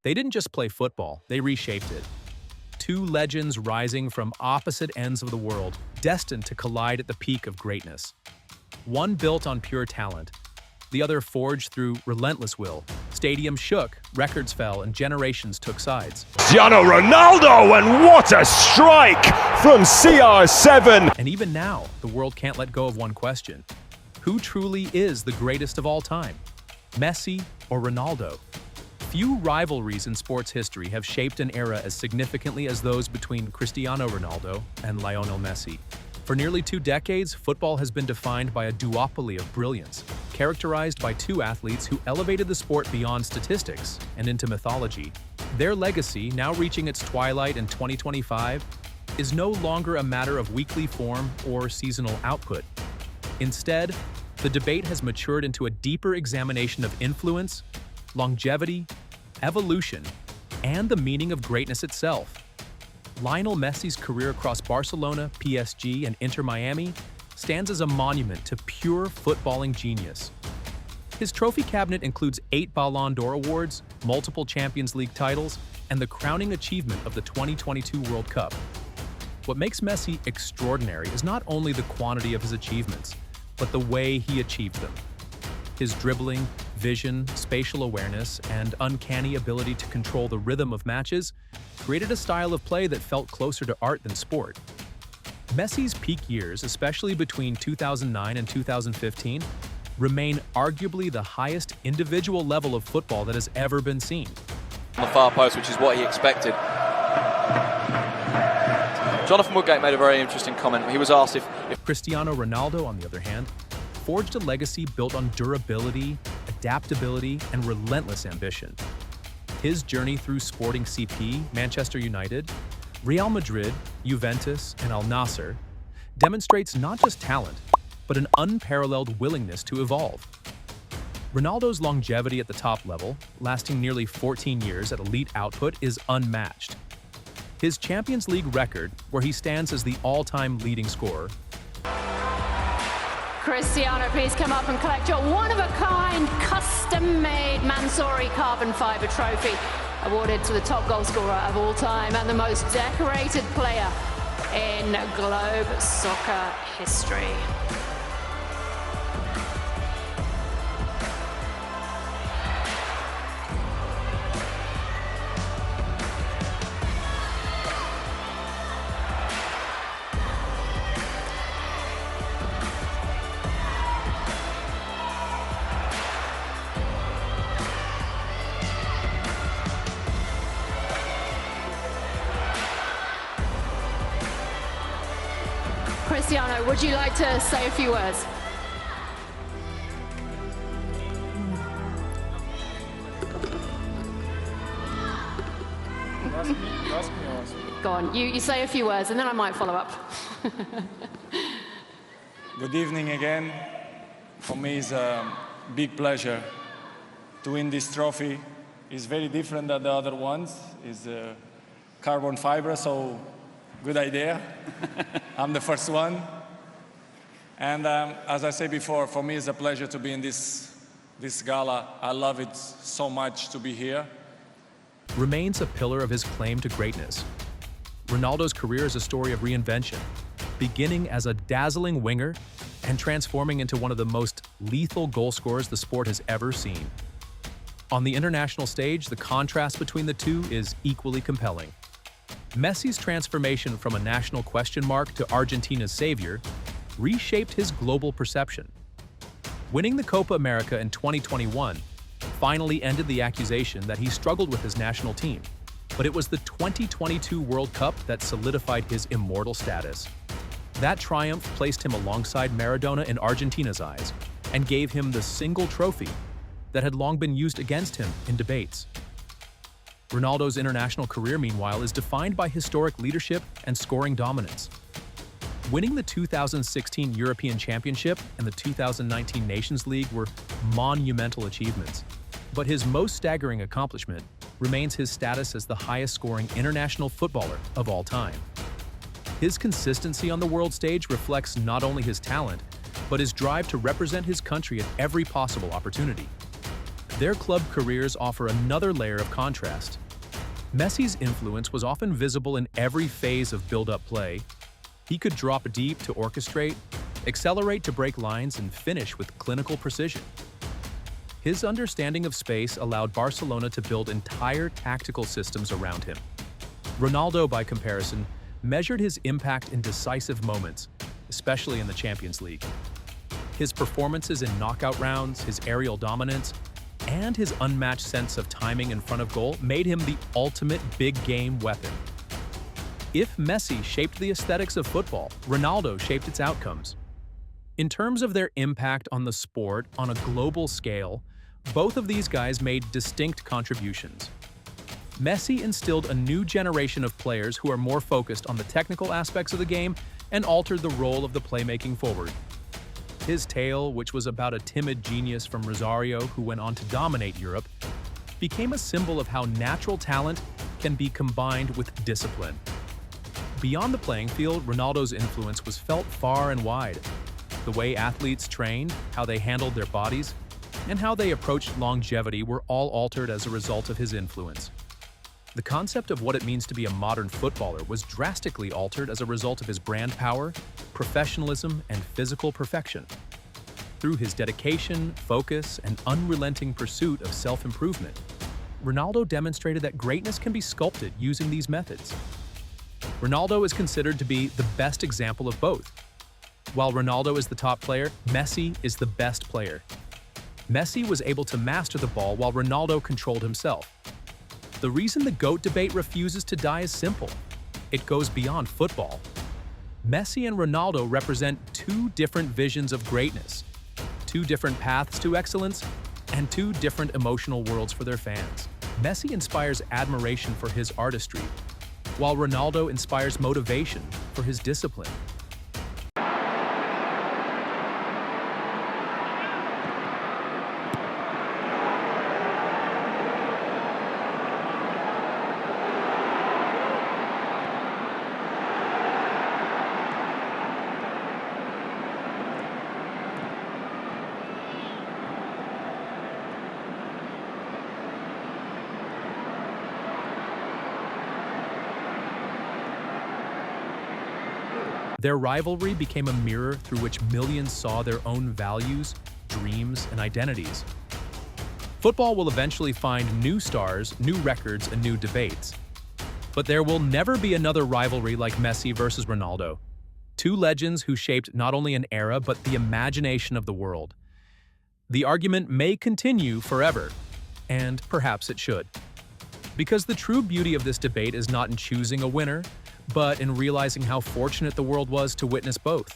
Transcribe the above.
They didn't just play football, they reshaped it. Two legends rising from opposite ends of the world, destined to collide at the peak of greatness. One built on pure talent, the other forged through relentless will. Stadiums shook, records fell, and generations took sides. Cristiano Ronaldo, and what a strike from CR7! And even now, the world can't let go of one question. Who truly is the greatest of all time? Messi or Ronaldo? Few rivalries in sports history have shaped an era as significantly as those between Cristiano Ronaldo and Lionel Messi. For nearly 2 decades, football has been defined by a duopoly of brilliance, characterized by two athletes who elevated the sport beyond statistics and into mythology. Their legacy, now reaching its twilight in 2025, is no longer a matter of weekly form or seasonal output. Instead, the debate has matured into a deeper examination of influence, longevity, evolution, and the meaning of greatness itself. Lionel Messi's career across Barcelona, PSG, and Inter Miami stands as a monument to pure footballing genius. His trophy cabinet includes 8 Ballon d'Or awards, multiple Champions League titles, and the crowning achievement of the 2022 World Cup. What makes Messi extraordinary is not only the quantity of his achievements, but the way he achieved them. His dribbling, vision, spatial awareness, and uncanny ability to control the rhythm of matches created a style of play that felt closer to art than sport. Messi's peak years, especially between 2009 and 2015, remain arguably the highest individual level of football that has ever been seen. On the far post, which is what he expected. Jonathan Woodgate made a very interesting comment. He was asked if Cristiano Ronaldo, on the other hand, forged a legacy built on durability, adaptability, and relentless ambition. His journey through Sporting CP, Manchester United, Real Madrid, Juventus, and Al Nassr demonstrates not just talent, but an unparalleled willingness to evolve. Ronaldo's longevity at the top level, lasting nearly 14 years at elite output, is unmatched. His Champions League record, where he stands as the all-time leading scorer. Cristiano, please come up and collect your one-of-a-kind, custom-made Mansory carbon fiber trophy, awarded to the top goal scorer of all time and the most decorated player in globe soccer history. Cristiano, would you like to say a few words? Go on, you say a few words and then I might follow up. Good evening again. For me, it's a big pleasure to win this trophy. It's very different than the other ones. It's carbon fiber, so good idea. I'm the first one. And as I said before, for me, it's a pleasure to be in this gala. I love it so much to be here. Remains a pillar of his claim to greatness. Ronaldo's career is a story of reinvention, beginning as a dazzling winger and transforming into one of the most lethal goal scorers the sport has ever seen. On the international stage, the contrast between the two is equally compelling. Messi's transformation from a national question mark to Argentina's savior reshaped his global perception. Winning the Copa America in 2021 finally ended the accusation that he struggled with his national team, but it was the 2022 World Cup that solidified his immortal status. That triumph placed him alongside Maradona in Argentina's eyes and gave him the single trophy that had long been used against him in debates. Ronaldo's international career, meanwhile, is defined by historic leadership and scoring dominance. Winning the 2016 European Championship and the 2019 Nations League were monumental achievements, but his most staggering accomplishment remains his status as the highest-scoring international footballer of all time. His consistency on the world stage reflects not only his talent, but his drive to represent his country at every possible opportunity. Their club careers offer another layer of contrast. Messi's influence was often visible in every phase of build-up play. He could drop deep to orchestrate, accelerate to break lines, and finish with clinical precision. His understanding of space allowed Barcelona to build entire tactical systems around him. Ronaldo, by comparison, measured his impact in decisive moments, especially in the Champions League. His performances in knockout rounds, his aerial dominance, and his unmatched sense of timing in front of goal made him the ultimate big-game weapon. If Messi shaped the aesthetics of football, Ronaldo shaped its outcomes. In terms of their impact on the sport on a global scale, both of these guys made distinct contributions. Messi instilled a new generation of players who are more focused on the technical aspects of the game and altered the role of the playmaking forward. His tale, which was about a timid genius from Rosario who went on to dominate Europe, became a symbol of how natural talent can be combined with discipline. Beyond the playing field, Ronaldo's influence was felt far and wide. The way athletes trained, how they handled their bodies, and how they approached longevity were all altered as a result of his influence. The concept of what it means to be a modern footballer was drastically altered as a result of his brand power, professionalism, and physical perfection. Through his dedication, focus, and unrelenting pursuit of self-improvement, Ronaldo demonstrated that greatness can be sculpted using these methods. Ronaldo is considered to be the best example of both. While Ronaldo is the top player, Messi is the best player. Messi was able to master the ball while Ronaldo controlled himself. The reason the GOAT debate refuses to die is simple. It goes beyond football. Messi and Ronaldo represent two different visions of greatness, two different paths to excellence, and two different emotional worlds for their fans. Messi inspires admiration for his artistry, while Ronaldo inspires motivation for his discipline. Their rivalry became a mirror through which millions saw their own values, dreams, and identities. Football will eventually find new stars, new records, and new debates. But there will never be another rivalry like Messi versus Ronaldo. Two legends who shaped not only an era, but the imagination of the world. The argument may continue forever, and perhaps it should. Because the true beauty of this debate is not in choosing a winner, but in realizing how fortunate the world was to witness both.